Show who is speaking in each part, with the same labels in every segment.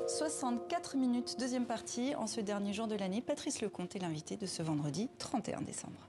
Speaker 1: 64 minutes, deuxième partie. En ce dernier jour de l'année, Patrice Lecomte est l'invité de ce vendredi 31 décembre.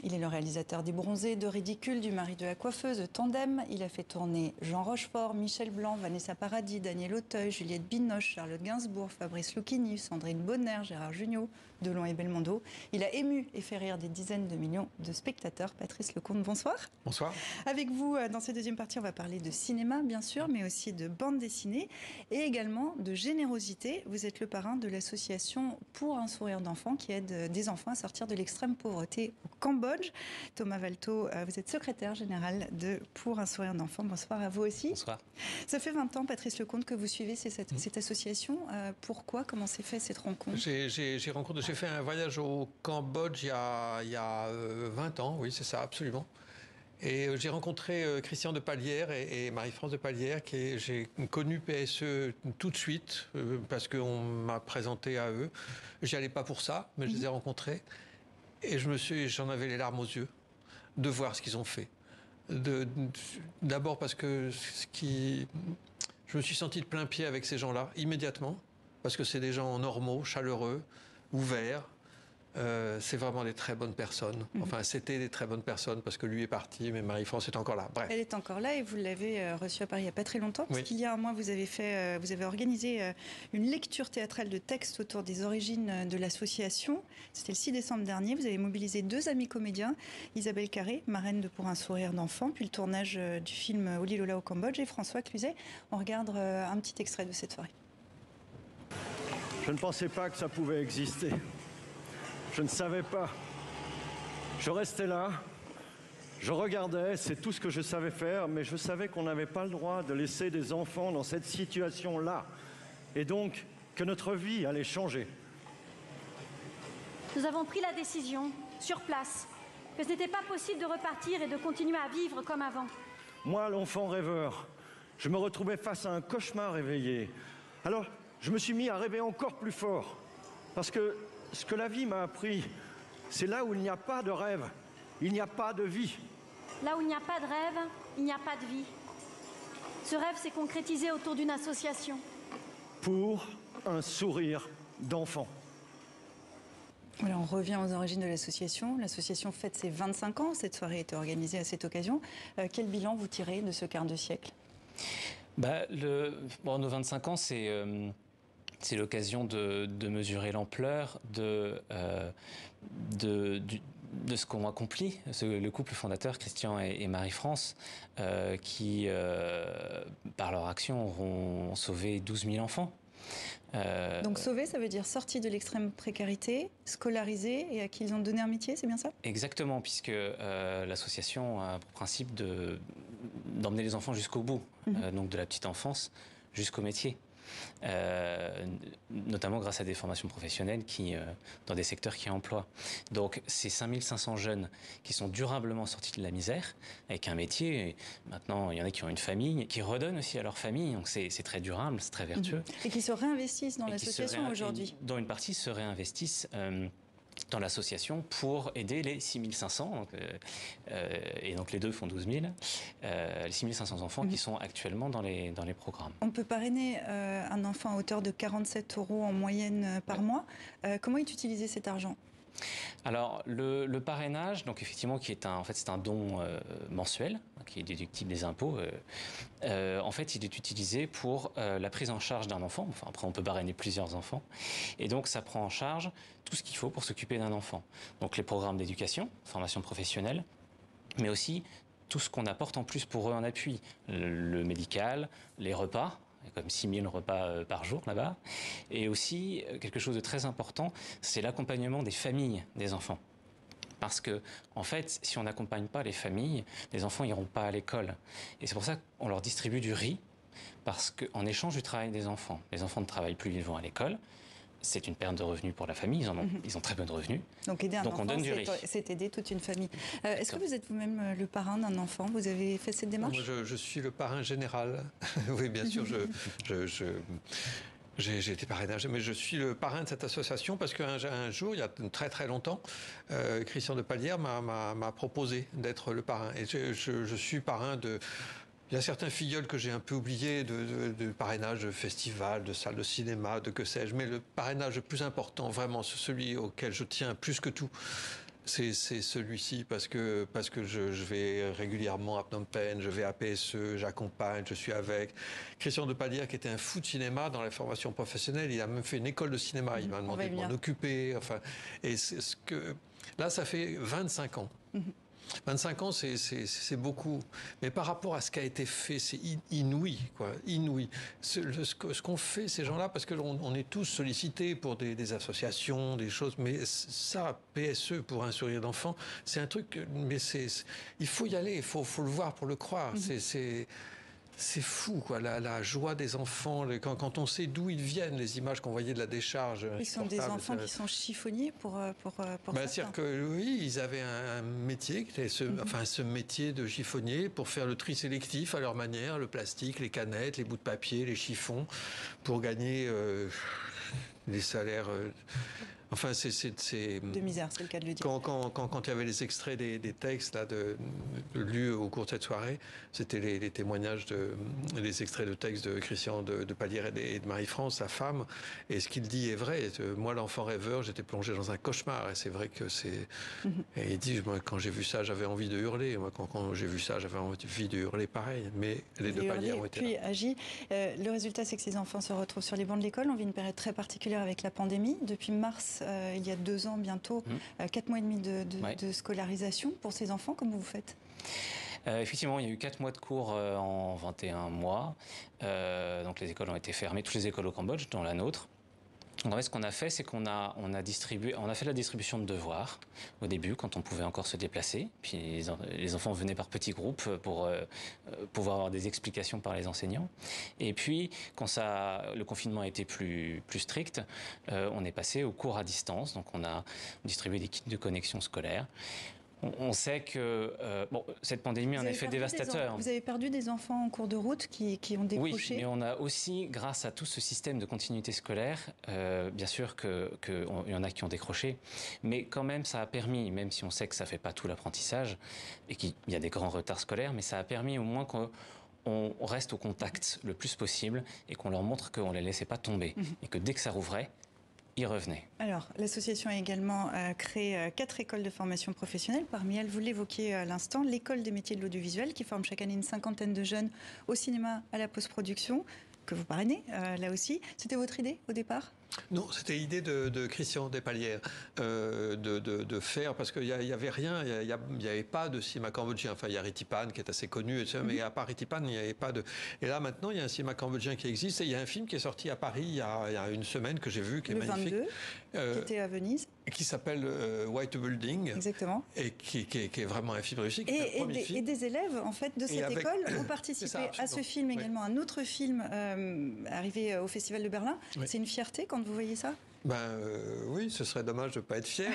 Speaker 1: Il est le réalisateur des Bronzés, de Ridicule, du Mari de la coiffeuse, de Tandem. Il a fait tourner Jean Rochefort, Michel Blanc, Vanessa Paradis, Daniel Auteuil, Juliette Binoche, Charlotte Gainsbourg, Fabrice Lucchini, Sandrine Bonner, Gérard Jugnot, Delon et Belmondo. Il a ému et fait rire des dizaines de millions de spectateurs. Patrice Lecomte, bonsoir.
Speaker 2: Bonsoir.
Speaker 1: Avec vous, dans cette deuxième partie, on va parler de cinéma, bien sûr, mais aussi de bande dessinée et également de générosité. Vous êtes le parrain de l'association Pour un sourire d'enfant qui aide des enfants à sortir de l'extrême pauvreté au Cambodge. Thomas Valto, vous êtes secrétaire général de Pour un sourire d'enfant. Bonsoir à vous aussi.
Speaker 2: Bonsoir.
Speaker 1: Ça fait 20 ans, Patrice Lecomte, que vous suivez cette association. Pourquoi? Comment s'est fait cette rencontre?
Speaker 2: J'ai fait un voyage au Cambodge il y a 20 ans, oui, c'est ça, absolument. Et j'ai rencontré Christian de Palière et Marie-France de Palière, j'ai connu PSE tout de suite, parce qu'on m'a présenté à eux. J'y allais pas pour ça, mais je les ai rencontrés. Et j'en avais les larmes aux yeux de voir ce qu'ils ont fait. D'abord parce que je me suis senti de plein pied avec ces gens-là, immédiatement, parce que c'est des gens normaux, chaleureux, ouverts. C'est vraiment des très bonnes personnes. Enfin, c'était des très bonnes personnes parce que lui est parti, mais Marie-France est encore là. Bref.
Speaker 1: Elle est encore là et vous l'avez reçue à Paris il n'y a pas très longtemps. Parce
Speaker 2: Oui.
Speaker 1: qu'il y a un mois, vous avez organisé une lecture théâtrale de textes autour des origines de l'association. C'était le 6 décembre dernier. Vous avez mobilisé 2 amis comédiens, Isabelle Carré, marraine de Pour un sourire d'enfant, puis le tournage du film Oli Lola au Cambodge, et François Cluzet. On regarde un petit extrait de cette soirée.
Speaker 3: Je ne pensais pas que ça pouvait exister. Je ne savais pas. Je restais là, je regardais, c'est tout ce que je savais faire, mais je savais qu'on n'avait pas le droit de laisser des enfants dans cette situation-là. Et donc, que notre vie allait changer.
Speaker 4: Nous avons pris la décision, sur place, que ce n'était pas possible de repartir et de continuer à vivre comme avant.
Speaker 3: Moi, l'enfant rêveur, je me retrouvais face à un cauchemar éveillé. Alors, je me suis mis à rêver encore plus fort. Parce que ce que la vie m'a appris, c'est là où il n'y a pas de rêve, il n'y a pas de vie.
Speaker 4: Là où il n'y a pas de rêve, il n'y a pas de vie. Ce rêve s'est concrétisé autour d'une association.
Speaker 3: Pour un sourire d'enfant.
Speaker 1: Voilà, on revient aux origines de l'association. L'association fête ses 25 ans. Cette soirée a été organisée à cette occasion. Quel bilan vous tirez de ce quart de siècle?
Speaker 5: Nos 25 ans, c'est l'occasion de mesurer l'ampleur de ce qu'ont accompli le couple fondateur, Christian et Marie-France, qui, par leur action, auront sauvé 12 000 enfants.
Speaker 1: Donc sauver, ça veut dire sortis de l'extrême précarité, scolarisés et à qui ils ont donné un métier, c'est bien ça?
Speaker 5: Exactement, puisque l'association a pour principe d'emmener les enfants jusqu'au bout, donc de la petite enfance jusqu'au métier. Notamment grâce à des formations professionnelles dans des secteurs qui emploient. Donc ces 5500 jeunes qui sont durablement sortis de la misère avec un métier. Et maintenant, il y en a qui ont une famille, qui redonnent aussi à leur famille. Donc c'est très durable, c'est très vertueux.
Speaker 1: Et qui se réinvestissent dans l'association aujourd'hui.
Speaker 5: Dont une partie se réinvestissent dans l'association pour aider les 6500, et donc les deux font 12 000, les 6500 enfants qui sont actuellement dans les programmes.
Speaker 1: On peut parrainer un enfant à hauteur de 47 € en moyenne par mois. Comment est utilisé cet argent?
Speaker 5: Alors le parrainage, donc effectivement, c'est un don mensuel qui est déductible des impôts. En fait, il est utilisé pour la prise en charge d'un enfant. Enfin, après, on peut parrainer plusieurs enfants, et donc ça prend en charge tout ce qu'il faut pour s'occuper d'un enfant. Donc les programmes d'éducation, formation professionnelle, mais aussi tout ce qu'on apporte en plus pour eux en appui, le médical, les repas. Comme 6 000 repas par jour là-bas. Et aussi, quelque chose de très important, c'est l'accompagnement des familles des enfants. Parce que, en fait, si on n'accompagne pas les familles, les enfants n'iront pas à l'école. Et c'est pour ça qu'on leur distribue du riz, parce qu'en échange du travail des enfants, les enfants ne travaillent plus, ils vont à l'école. C'est une perte de revenus pour la famille, ils ont très peu de revenus.
Speaker 1: Donc aider un enfant,
Speaker 5: on donne du riz.
Speaker 1: C'est aider toute une famille. Est-ce que vous êtes vous-même le parrain d'un enfant? Vous avez fait cette démarche?
Speaker 2: Moi, je suis le parrain général. Oui, bien sûr, J'ai été parrainage, mais je suis le parrain de cette association parce qu'un jour, il y a très très longtemps, Christian de Palière m'a proposé d'être le parrain. Et je suis parrain de... Il y a certains filleuls que j'ai un peu oubliés de parrainage de festivals, de salles de cinéma, de que sais-je. Mais le parrainage le plus important, vraiment, celui auquel je tiens plus que tout, c'est celui-ci parce que je vais régulièrement à Phnom Penh, je vais à PSE, j'accompagne, je suis avec. Christian de Palière, qui était un fou de cinéma dans la formation professionnelle, il a même fait une école de cinéma, il m'a demandé de m'en occuper. Enfin, et là, ça fait 25 ans. 25 ans, c'est beaucoup. Mais par rapport à ce qui a été fait, c'est inouï, quoi. Inouï. Ce qu'ont fait ces gens-là, parce qu'on est tous sollicités pour des associations, des choses, mais ça, PSE, pour un sourire d'enfant, c'est un truc, mais il faut y aller, il faut le voir pour le croire. C'est fou, quoi, la joie des enfants, quand on sait d'où ils viennent, les images qu'on voyait de la décharge.
Speaker 1: Ils sont des enfants qui sont chiffonniers pour
Speaker 2: c'est-à-dire que oui, ils avaient un métier, qui était ce métier de chiffonnier pour faire le tri sélectif à leur manière, le plastique, les canettes, les bouts de papier, les chiffons, pour gagner des salaires... Enfin,
Speaker 1: de misère, c'est le cas de le dire.
Speaker 2: Quand il y avait les extraits des textes là, lus au cours de cette soirée, c'était les témoignages, les extraits de textes de Christian de Palière et de Marie-France, sa femme. Et ce qu'il dit est vrai. Moi, l'enfant rêveur, j'étais plongé dans un cauchemar. Et c'est vrai que c'est... Et il dit, moi, quand j'ai vu ça, j'avais envie de hurler. Moi, quand j'ai vu ça, j'avais envie de hurler pareil. Mais les deux Palières ont été
Speaker 1: puis
Speaker 2: là.
Speaker 1: agi. Le résultat, c'est que ces enfants se retrouvent sur les bancs de l'école. On vit une période très particulière avec la pandémie. Depuis mars, il y a 2 ans bientôt, 4 mois et demi de scolarisation pour ces enfants. Comment vous faites ?
Speaker 5: Effectivement, il y a eu 4 mois de cours en 21 mois. Donc les écoles ont été fermées, toutes les écoles au Cambodge, dont la nôtre. Donc en fait, ce qu'on a fait, c'est qu'on a fait la distribution de devoirs au début, quand on pouvait encore se déplacer. Puis les enfants venaient par petits groupes pour pouvoir avoir des explications par les enseignants. Et puis, quand le confinement a été plus strict, on est passé aux cours à distance. Donc on a distribué des kits de connexion scolaire. On sait que cette pandémie a un effet dévastateur.
Speaker 1: Vous avez perdu des enfants en cours de route qui ont décroché.
Speaker 5: Oui, mais on a aussi, grâce à tout ce système de continuité scolaire, bien sûr qu'il y en a qui ont décroché, mais quand même ça a permis, même si on sait que ça ne fait pas tout l'apprentissage et qu'il y a des grands retards scolaires, mais ça a permis au moins qu'on reste au contact le plus possible et qu'on leur montre qu'on ne les laissait pas tomber et que dès que ça rouvrait, y revenait.
Speaker 1: Alors, l'association a également créé 4 écoles de formation professionnelle. Parmi elles, vous l'évoquiez à l'instant, l'école des métiers de l'audiovisuel qui forme chaque année une 50aine de jeunes au cinéma, à la post-production, que vous parrainez là aussi. C'était votre idée au départ ?
Speaker 2: Non, c'était l'idée de Christian Despalières de faire, parce qu'il n'y avait rien, il n'y avait pas de cinéma cambodgien. Enfin, il y a Ritipan qui est assez connu, etc., mais à part Ritipan, il n'y avait pas de... Et là, maintenant, il y a un cinéma cambodgien qui existe, et il y a un film qui est sorti à Paris il y a une semaine, que j'ai vu, qui est magnifique.
Speaker 1: Le 22, qui était à Venise.
Speaker 2: Qui s'appelle White Building.
Speaker 1: Exactement.
Speaker 2: Et qui est vraiment un film réussi.
Speaker 1: Et des élèves, en fait, de cette école ont participé à ce film également. Un autre film arrivé au Festival de Berlin. Oui. C'est une fierté quand vous voyez ça ?
Speaker 2: Oui, ce serait dommage de ne pas être fier.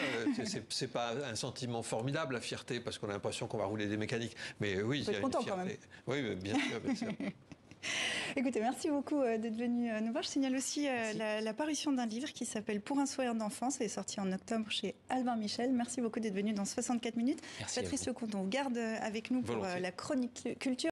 Speaker 2: C'est pas un sentiment formidable, la fierté, parce qu'on a l'impression qu'on va rouler des mécaniques. Mais oui, il y a une fierté. Quand même. Oui, bien sûr, bien sûr.
Speaker 1: Écoutez, merci beaucoup d'être venu nous voir. Je signale aussi la parution d'un livre qui s'appelle Pour un sourire d'enfant. C'est sorti en octobre chez Albin Michel. Merci beaucoup d'être venu dans 64 minutes.
Speaker 5: Merci.
Speaker 1: Patrice Lecomte, on vous garde avec nous pour la chronique culture.